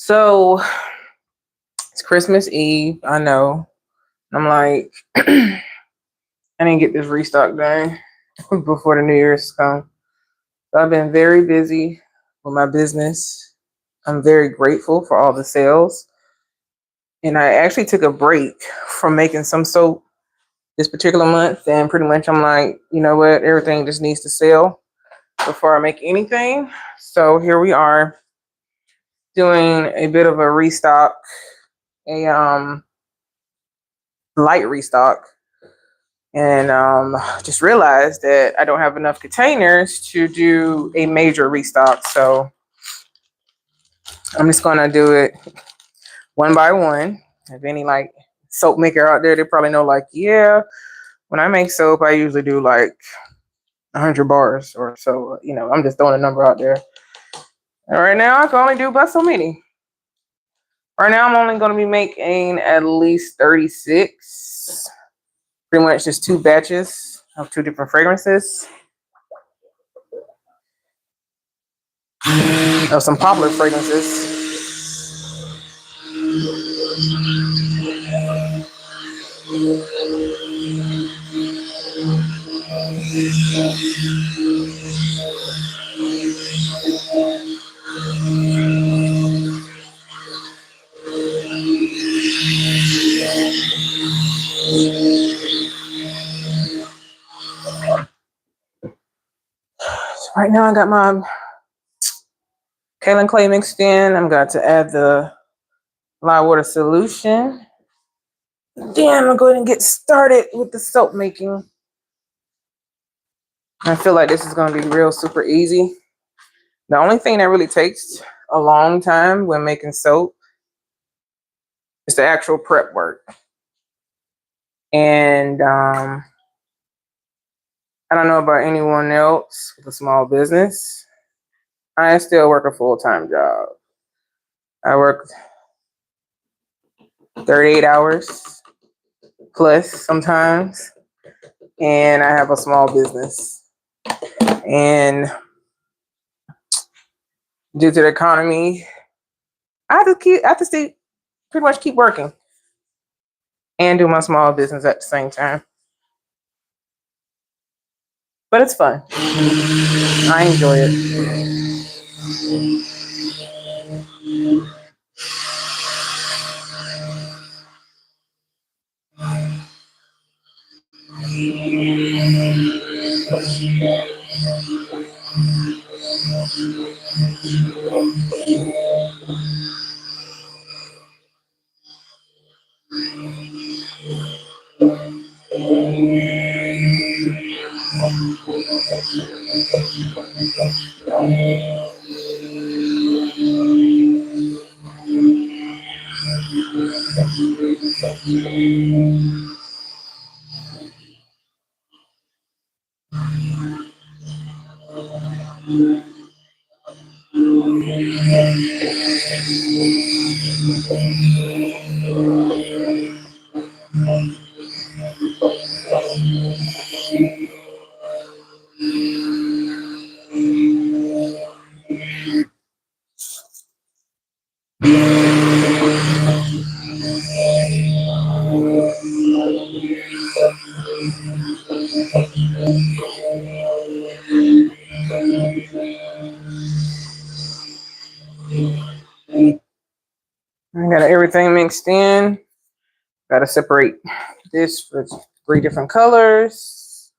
So it's Christmas Eve. I know. I'm like, I didn't get this restock done before the New Year's come. So I've been very busy with my business. I'm very grateful for all the sales. And I actually took a break from making some soap this particular month. And pretty much I'm like, you know what? Everything just needs to sell before I make anything. So here we are doing a bit of a restock, a light restock. And just realized that I don't have enough containers to do a major restock. So I'm just going to do it one by one. If any like soap maker out there, they probably know like, yeah, when I make soap, I usually do like 100 bars or so. You know, I'm just throwing a number out there. And right now, I can only do about so many. Right now, I'm only going to be making at least 36. Pretty much just 2 batches of 2 different fragrances. Of some popular fragrances. So right now I got my kaolin clay mixed in. I'm going to add the lye water solution. Then I'm going to go ahead and get started with the soap making. I feel like this is going to be real super easy. The only thing that really takes a long time when making soap is the actual prep work. And I don't know about anyone else with a small business. I still work a full-time job. I work 38 hours plus sometimes, and I have a small business. And due to the economy, I have to stay pretty much keep working and do my small business at the same time. But it's fun. I enjoy it. I got everything mixed in. Got to separate this for 3 different colors.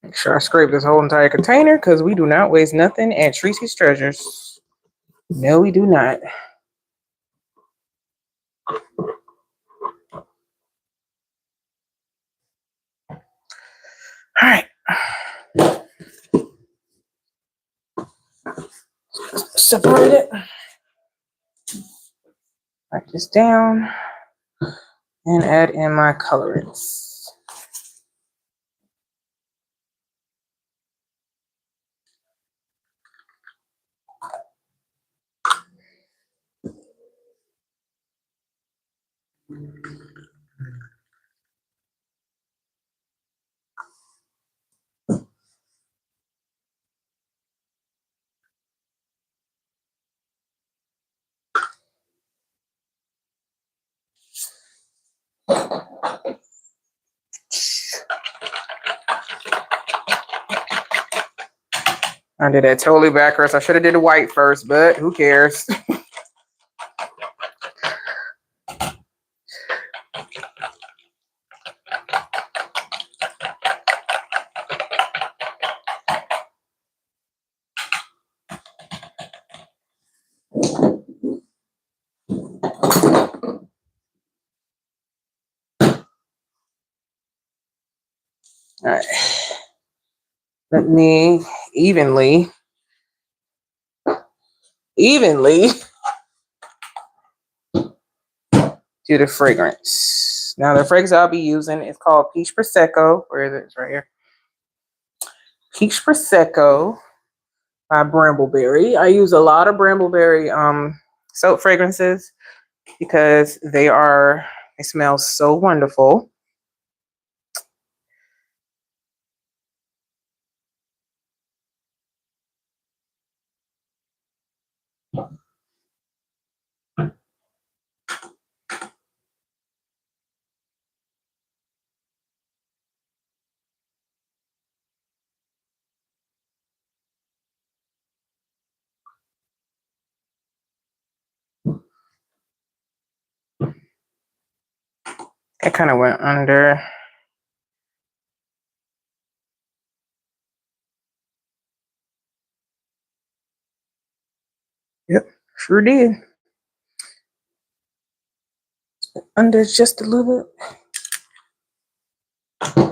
Make sure I scrape this whole entire container because we do not waste nothing at Tracy's Treasures. No, we do not. All right. Separate it. Write this down and add in my colorants. I did that totally backwards. I should have did the white first, but who cares? All right. Let me evenly do the fragrance. Now the fragrance I'll be using is called Peach Prosecco. Where is it? It's right here. Peach Prosecco by Brambleberry. I use a lot of Brambleberry soap fragrances because they smell so wonderful. It kind of went under. Yep, sure did. Under just a little bit.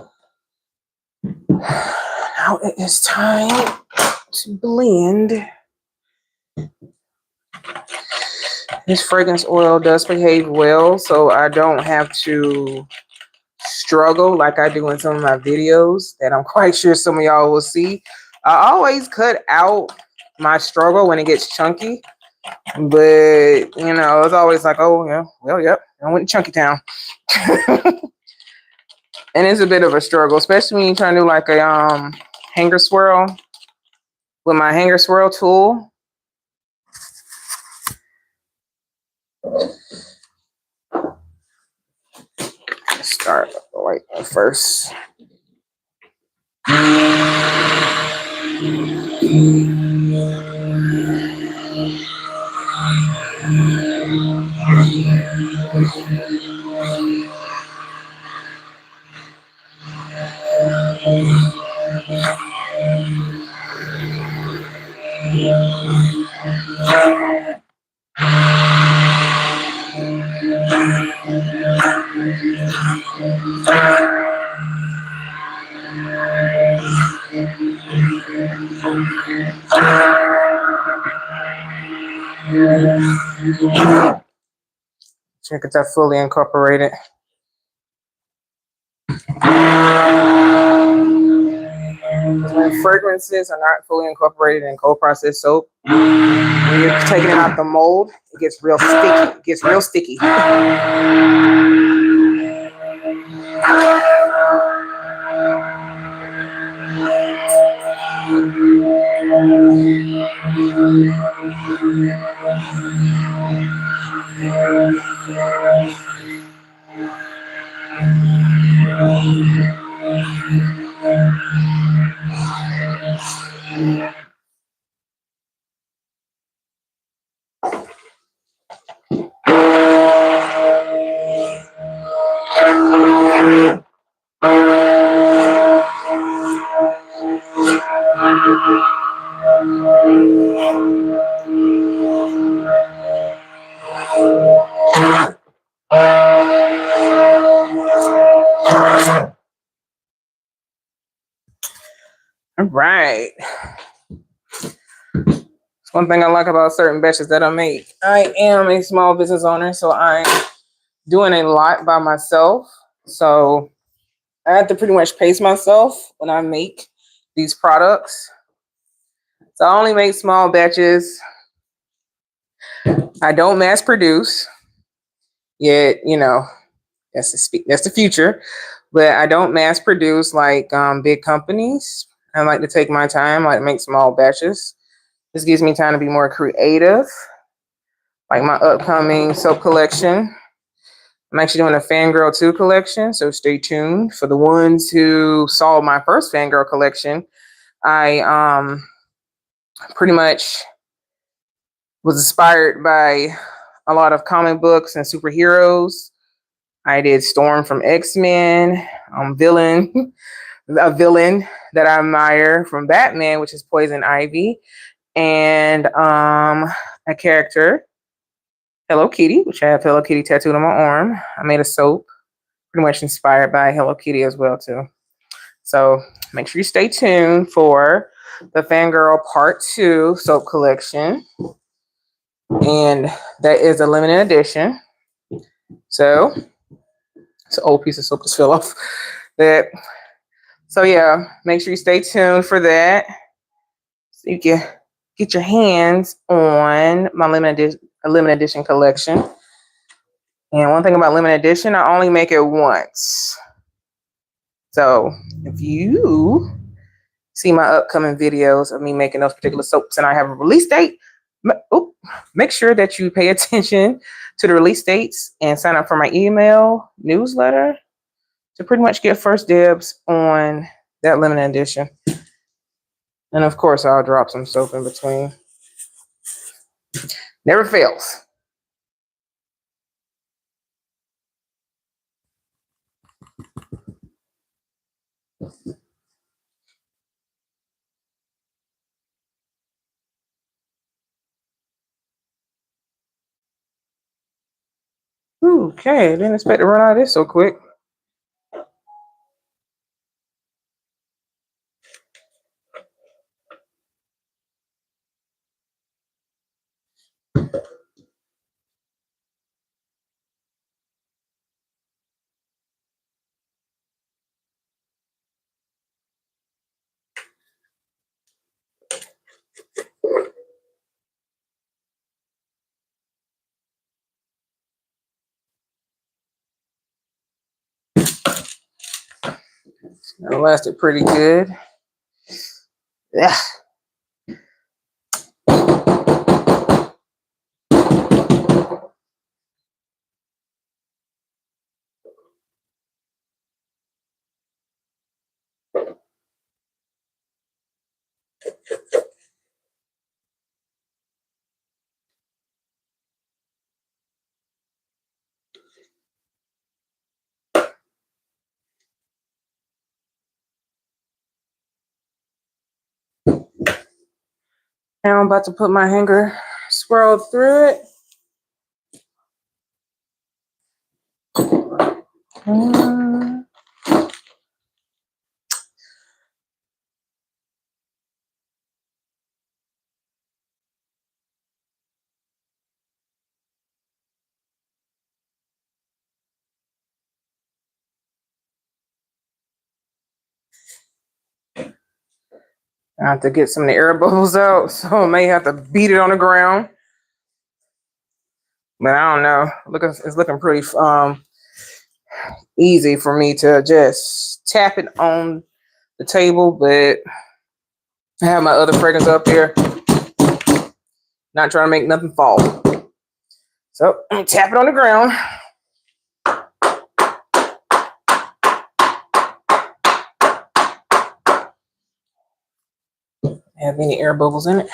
Now it is time to blend. This fragrance oil does behave well, so I don't have to struggle like I do in some of my videos that I'm quite sure some of y'all will see. I always cut out my struggle when it gets chunky, but you know, it's always like, oh yeah, well, yep, I went to Chunky Town. And it's a bit of a struggle, especially when you're trying to do like a hanger swirl with my hanger swirl tool. Let's start with the white one first. Check it out, fully incorporated. When fragrances are not fully incorporated in cold processed soap, when you're taking it out the mold, it gets real sticky. It gets real sticky. All right. It's one thing I like about certain batches that I make. I am a small business owner, so I'm doing a lot by myself. So I have to pretty much pace myself when I make these products. So I only make small batches. I don't mass produce yet, you know, that's the future. But I don't mass produce like big companies. I like to take my time, like make small batches. This gives me time to be more creative. Like my upcoming soap collection. I'm actually doing a Fangirl 2 collection, so stay tuned. For the ones who saw my first Fangirl collection, I pretty much was inspired by a lot of comic books and superheroes. I did Storm from X-Men, a villain that I admire from Batman, which is Poison Ivy, and a character, Hello Kitty, which I have Hello Kitty tattooed on my arm. I made a soap, pretty much inspired by Hello Kitty as well too. So make sure you stay tuned for the Fangirl Part 2 soap collection. And that is a limited edition. So it's an old piece of soap to fill off that. So yeah, make sure you stay tuned for that. So you can get your hands on my limited edition collection. And one thing about limited edition, I only make it once. So if you see my upcoming videos of me making those particular soaps and I have a release date, make sure that you pay attention to the release dates and sign up for my email newsletter to pretty much get first dibs on that limited edition. And of course, I'll drop some soap in between. Never fails. Okay, didn't expect to run out of this so quick. It lasted pretty good. Yeah. Now I'm about to put my hanger swirl through it. I have to get some of the air bubbles out, so I may have to beat it on the ground. But I don't know. It's looking pretty easy for me to just tap it on the table, but I have my other fragrance up here. Not trying to make nothing fall. So I'm gonna tap it on the ground. Have any air bubbles in it?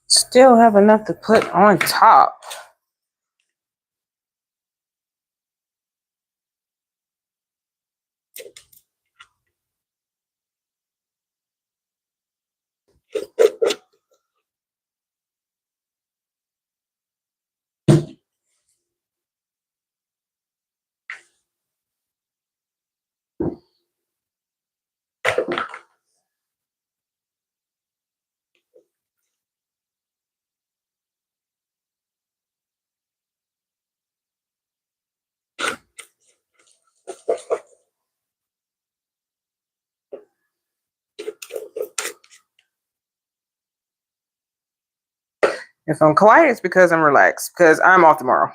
Still have enough to put on top. If I'm quiet, it's because I'm relaxed, because I'm off tomorrow.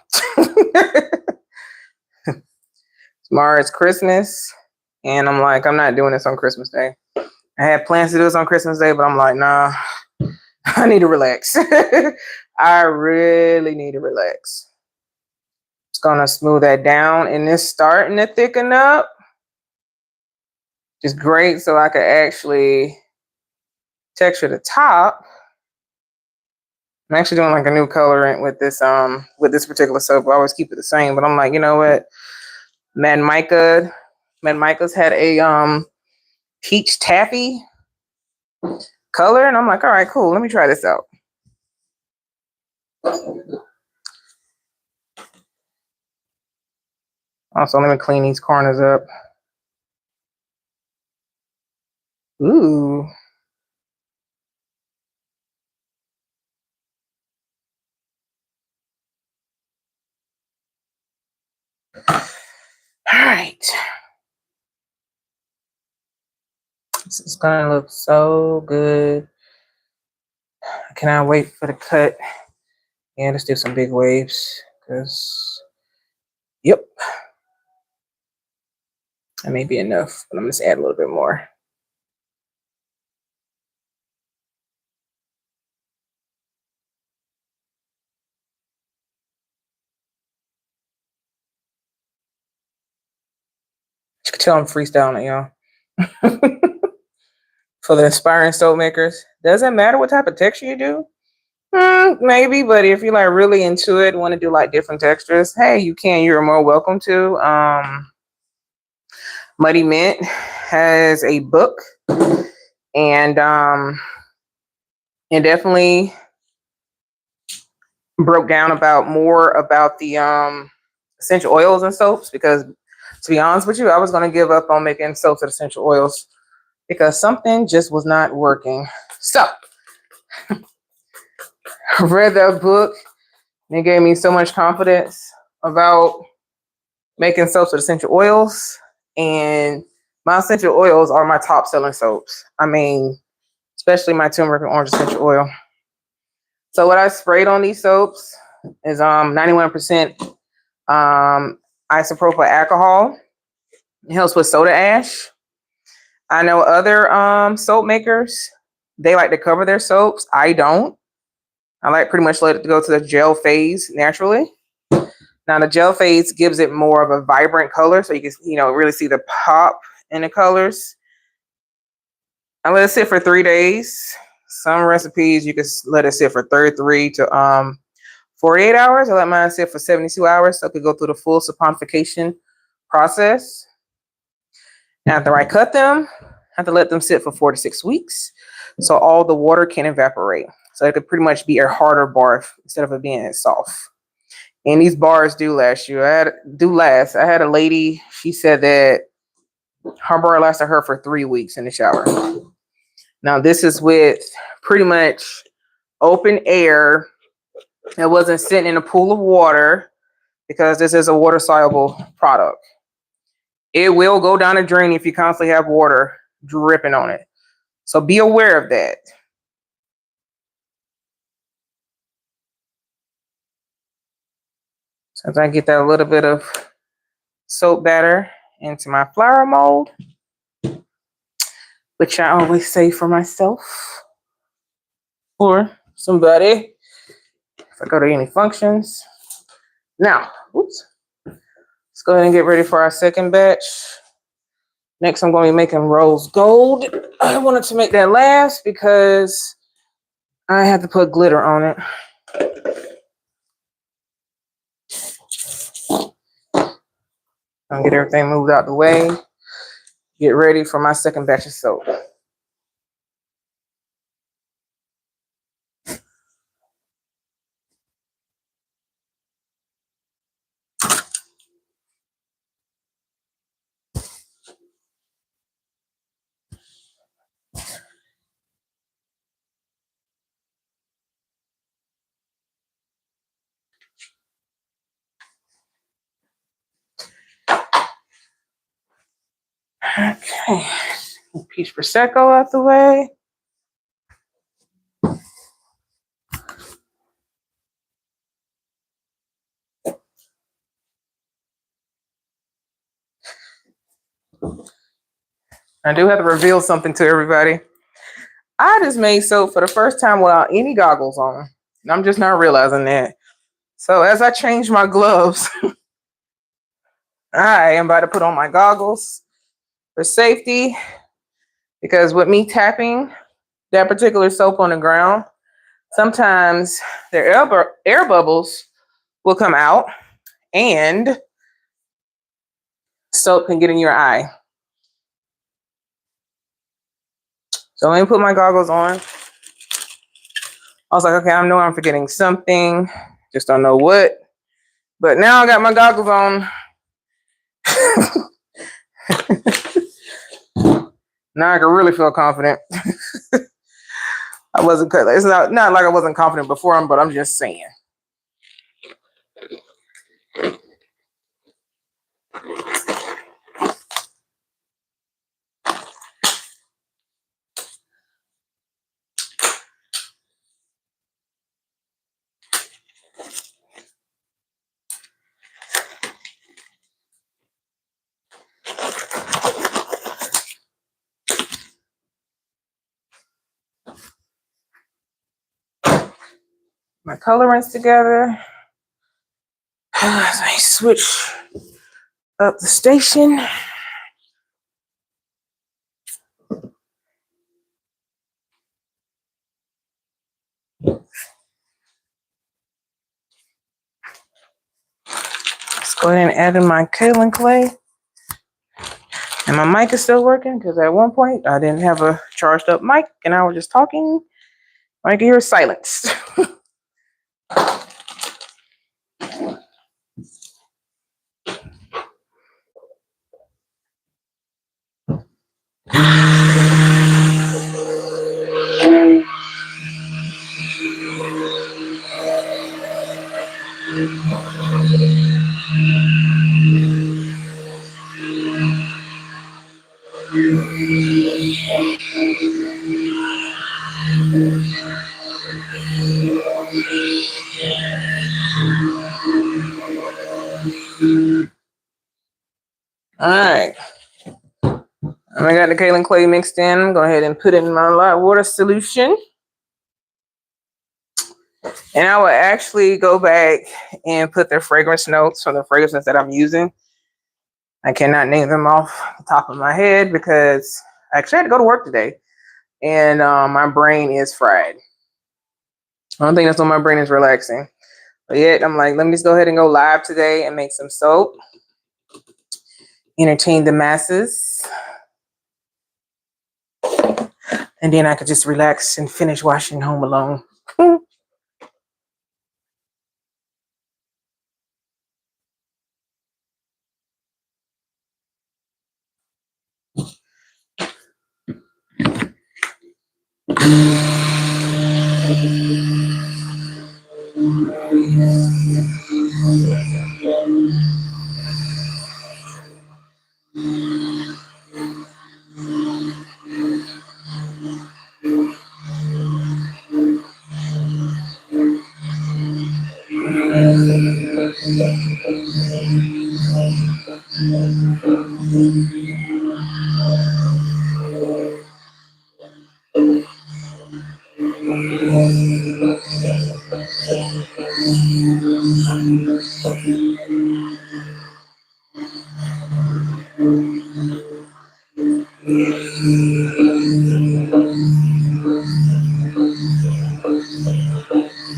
Tomorrow is Christmas, and I'm like, I'm not doing this on Christmas Day. I had plans to do this on Christmas Day, but I'm like, nah, I need to relax. I really need to relax. It's gonna smooth that down, and it's starting to thicken up. Just great, so I could actually texture the top. I'm actually doing like a new colorant with this particular soap. I always keep it the same, but I'm like, you know what? Mad Micah's had a peach taffy color, and I'm like, all right, cool. Let me try this out. Also, let me clean these corners up. Ooh. All right. This is gonna look so good. I cannot wait for the cut. Yeah, let's do some big waves, because, yep. That may be enough, but I'm gonna just add a little bit more. You can tell I'm freestyling it, y'all. For the aspiring soap makers, doesn't matter what type of texture you do. Maybe, but if you're like really into it, want to do like different textures, hey, you can. You're more welcome to. Muddy Mint has a book, and definitely broke down more about the essential oils and soaps, because to be honest with you, I was going to give up on making soaps with essential oils because something just was not working. So I read that book, and it gave me so much confidence about making soaps with essential oils, and my essential oils are my top selling soaps. I mean, especially my turmeric and orange essential oil. So what I sprayed on these soaps is 91% isopropyl alcohol. It helps with soda ash. I know other soap makers, they like to cover their soaps. I don't. I like pretty much let it go to the gel phase naturally. Now the gel phase gives it more of a vibrant color, so you can, really see the pop in the colors. I let it sit for 3 days. Some recipes you can let it sit for 33 to 48 hours. I let mine sit for 72 hours, so I could go through the full saponification process. After I cut them, I have to let them sit for 4 to 6 weeks, so all the water can evaporate. So it could pretty much be a harder barf instead of it being soft. And these bars do last you. I had a lady, she said that her bar lasted her for 3 weeks in the shower. Now this is with pretty much open air. It wasn't sitting in a pool of water, because this is a water soluble product. It will go down a drain if you constantly have water dripping on it. So be aware of that. So as I get that little bit of soap batter into my flour mold, which I always say for myself or somebody if I go to any functions. Now, let's go ahead and get ready for our second batch. Next, I'm going to be making rose gold. I wanted to make that last because I had to put glitter on it. I'll get everything moved out the way. Get ready for my second batch of soap. Okay, peach Prosecco out the way. I do have to reveal something to everybody. I just made soap for the first time without any goggles on. And I'm just not realizing that. So as I change my gloves, I am about to put on my goggles for safety, because with me tapping that particular soap on the ground, sometimes the air bubbles will come out and soap can get in your eye. So let me put my goggles on. I was like, okay, I know I'm forgetting something, just don't know what. But now I got my goggles on. Now I can really feel confident. I wasn't, it's not like I wasn't confident before, but I'm just saying. My colorants together. I switch up the station. Let's go ahead and add in my kaolin clay. And my mic is still working, because at one point I didn't have a charged up mic and I was just talking. I can hear silence. All right. I got the kaolin clay mixed in. Go ahead and put it in my light water solution. And I will actually go back and put the fragrance notes for the fragrances that I'm using. I cannot name them off the top of my head because I actually had to go to work today. And my brain is fried. I don't think that's when my brain is relaxing. But yet I'm like, let me just go ahead and go live today and make some soap. Entertain the masses. And then I could just relax and finish watching Home Alone.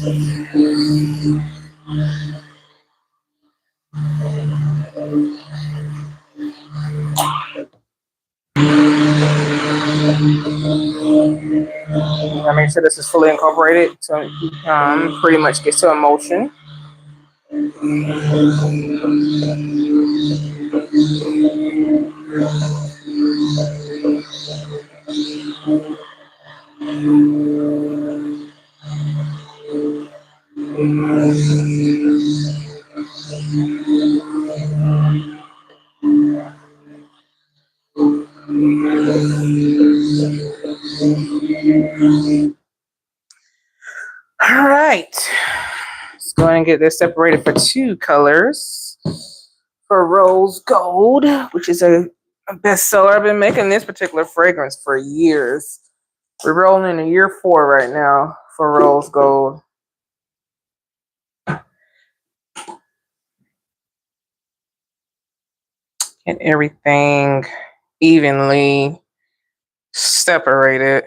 I make sure this is fully incorporated so pretty much gets to emulsion. All right, let's go ahead and get this separated for two colors. For rose gold, which is a bestseller. I've been making this particular fragrance for years. We're rolling into year 4 right now for rose gold. And everything evenly separated.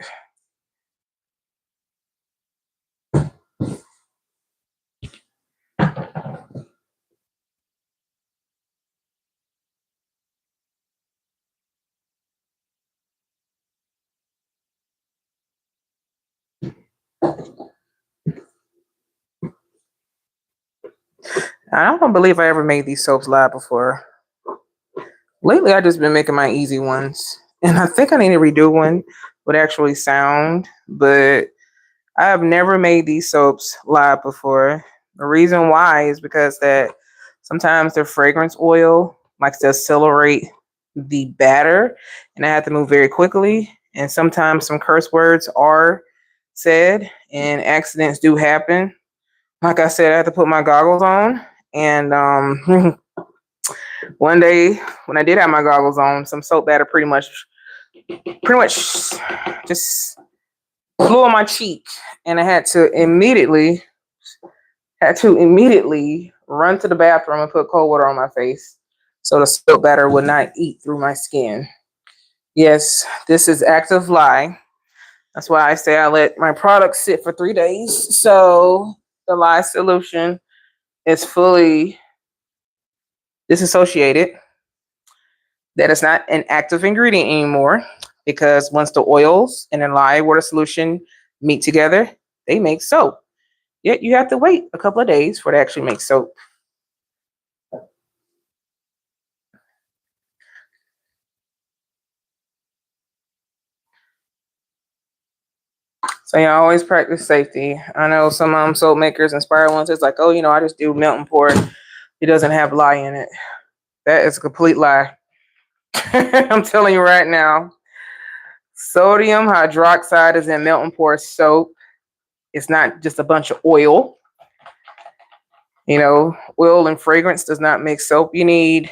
I don't believe I ever made these soaps live before. Lately, I've just been making my easy ones. And I think I need to redo one with actually sound, but I have never made these soaps live before. The reason why is because that sometimes the fragrance oil likes to accelerate the batter, and I have to move very quickly. And sometimes some curse words are said, and accidents do happen. Like I said, I had to put my goggles on, and one day when I did have my goggles on, some soap batter pretty much just flew on my cheek, and I had to immediately run to the bathroom and put cold water on my face so the soap batter would not eat through my skin. Yes, this is active lye. That's why I say I let my product sit for 3 days so the lye solution is fully disassociated. That is not an active ingredient anymore, because once the oils and the lye water solution meet together, they make soap. Yet you have to wait a couple of days for it to actually make soap. So you always practice safety. I know some soap makers, inspired ones, it's like, oh, I just do melt and pour. It doesn't have lye in it. That is a complete lie. I'm telling you right now. Sodium hydroxide is in melt and pour soap. It's not just a bunch of oil. Oil and fragrance does not make soap. You need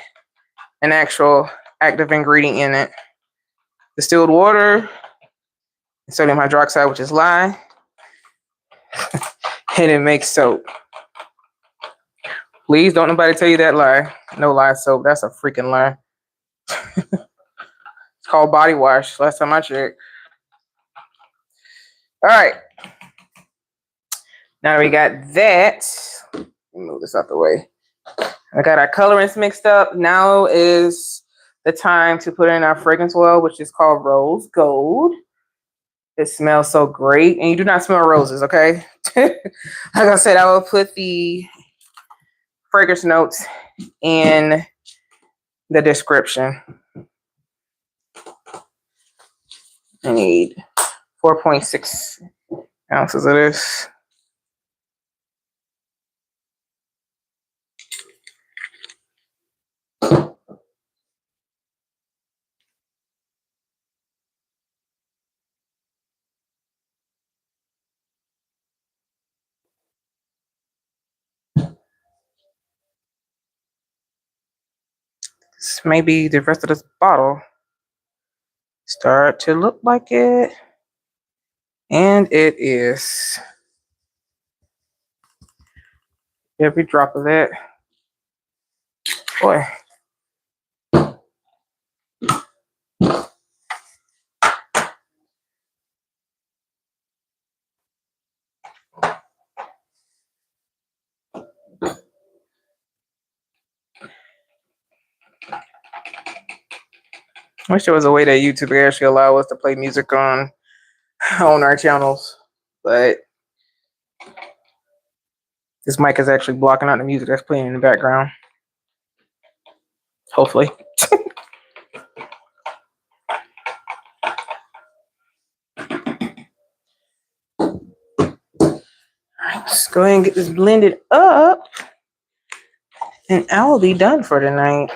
an actual active ingredient in it. Distilled water, sodium hydroxide, which is lye, and it makes soap. Please don't nobody tell you that lie. No lye soap. That's a freaking lie. It's called body wash. Last time I checked. All right. Now we got that. Let me move this out the way. I got our colorants mixed up. Now is the time to put in our fragrance oil, which is called Rose Gold. It smells so great. And you do not smell roses, okay? Like I said, I will put the fragrance notes in the description. I need 4.6 ounces of this. This may be the rest of this bottle. Start to look like it. And it is. Every drop of that. Boy. I wish there was a way that YouTube could actually allow us to play music on our channels, but this mic is actually blocking out the music that's playing in the background. Hopefully. Alright, let's go ahead and get this blended up, and I will be done for tonight.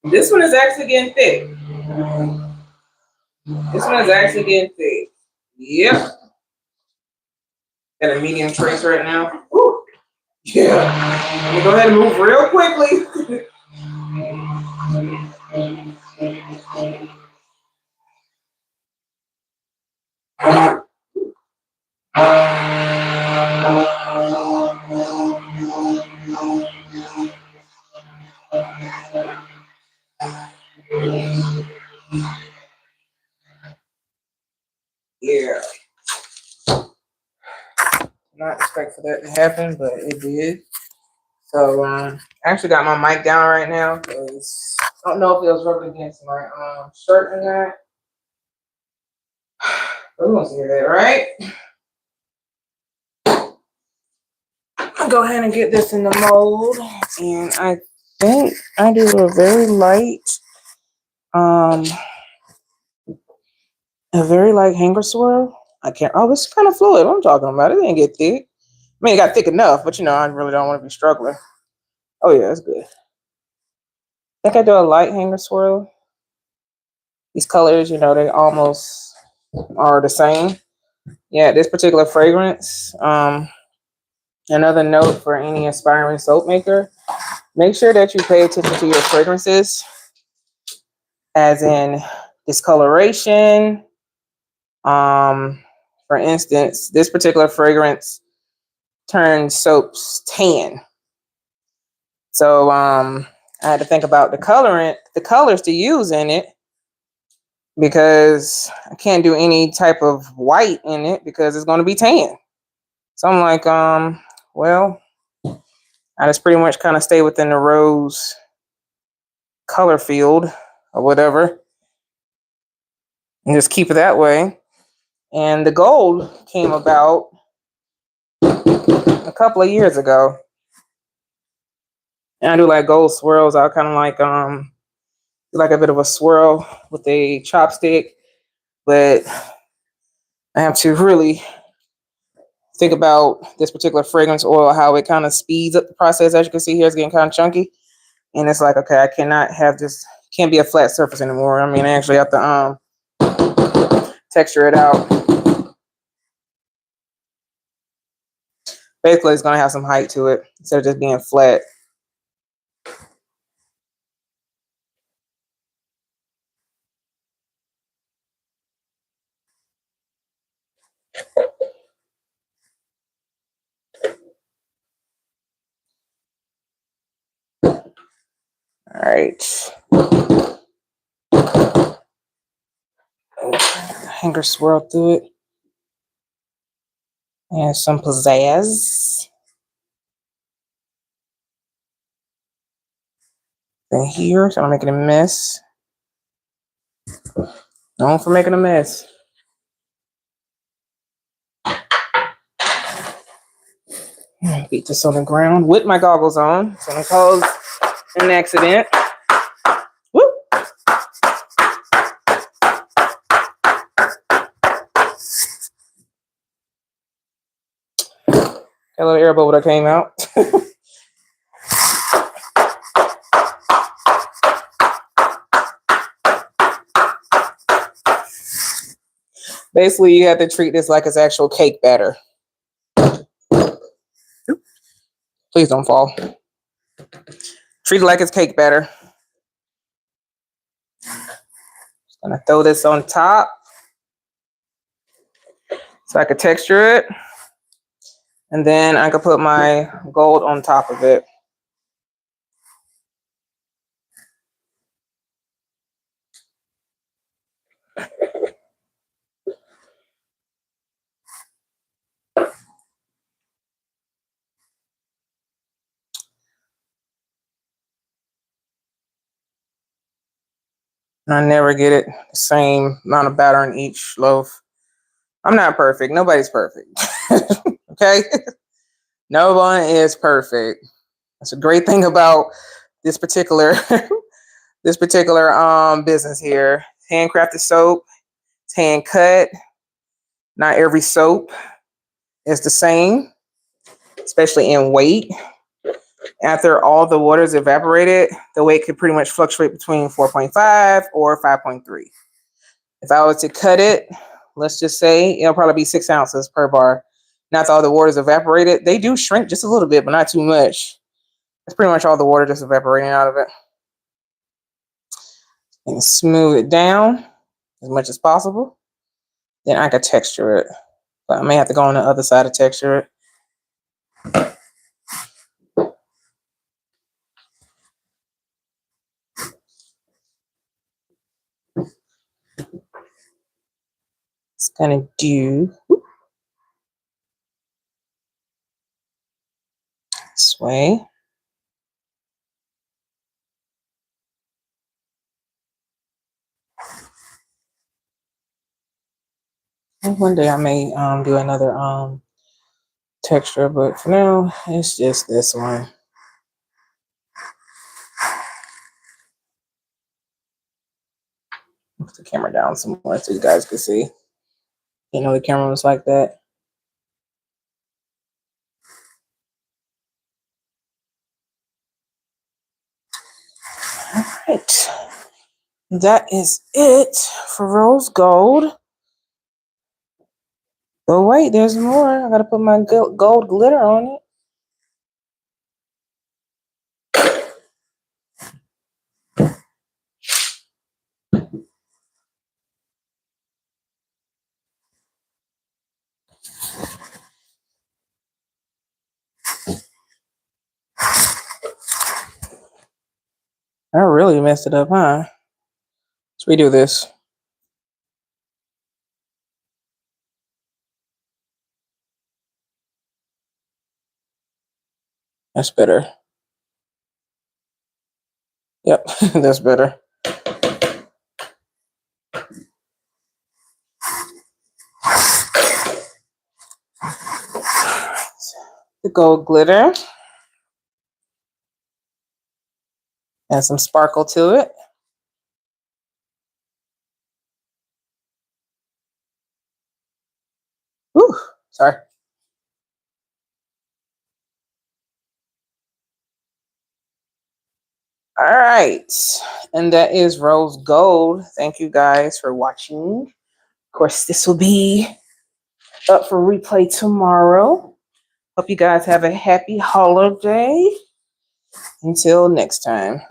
This one is actually getting thick. This one is actually getting thick. Yep. Got a medium trace right now. Woo. Yeah. Let me go ahead and move real quickly. Yeah. Not expect for that to happen, but it did. So I actually got my mic down right now because I don't know if it was rubbing against my shirt or not. Who wants to hear that, right? I'll go ahead and get this in the mold, and I think I do a very light hanger swirl. I can't. Oh, this is kind of fluid. What I'm talking about. It didn't get thick. I mean, it got thick enough, but you know, I really don't want to be struggling. Oh yeah, that's good. I think I do a light hanger swirl. These colors, you know, they almost are the same. Yeah, this particular fragrance. Another note for any aspiring soap maker: make sure that you pay attention to your fragrances, as in discoloration. For instance, this particular fragrance turns soaps tan. So I had to think about the colors to use in it, because I can't do any type of white in it because it's going to be tan. So I'm like, well, I just pretty much kind of stay within the rose color field or whatever and just keep it that way. And the gold came about a couple of years ago. And I do like gold swirls. I kind of like a bit of a swirl with a chopstick, but I have to really think about this particular fragrance oil, how it kind of speeds up the process. As you can see here, it's getting kind of chunky. And it's like, okay, I cannot have this, can't be a flat surface anymore. I mean, I actually have to texture it out. Basically, it's going to have some height to it instead of just being flat. All right. Hanger swirl through it. And some pizzazz. In here, so I'm making a mess. Known for making a mess. Beat this on the ground with my goggles on. So I caused an accident. Woo! Got a little air bubble that came out. Basically, you have to treat this like it's actual cake batter. Please don't fall. Treat it like it's cake batter. Just gonna throw this on top so I can texture it. And then I can put my gold on top of it. And I never get it the same amount of batter in each loaf. I'm not perfect. Nobody's perfect. Okay? No one is perfect. That's a great thing about this particular business here. Handcrafted soap. It's hand cut. Not every soap is the same, especially in weight. After all the water is evaporated, the weight could pretty much fluctuate between 4.5 or 5.3. If I was to cut it, let's just say it'll probably be 6 ounces per bar. Now that all the water is evaporated, they do shrink just a little bit, but not too much. That's pretty much all the water just evaporating out of it. And smooth it down as much as possible. Then I can texture it. But I may have to go on the other side to texture it. It's gonna do this way. One day I may do another texture, but for now it's just this one. Put the camera down some more so you guys can see. You know the camera was like that. All right, that is it for rose gold. Oh wait, there's more. I gotta put my gold glitter on it. I really messed it up, huh? Let's redo this. That's better. Yep, that's better. The gold glitter. Add some sparkle to it. Whew, sorry. All right, and that is rose gold. Thank you guys for watching. Of course, this will be up for replay tomorrow. Hope you guys have a happy holiday. Until next time.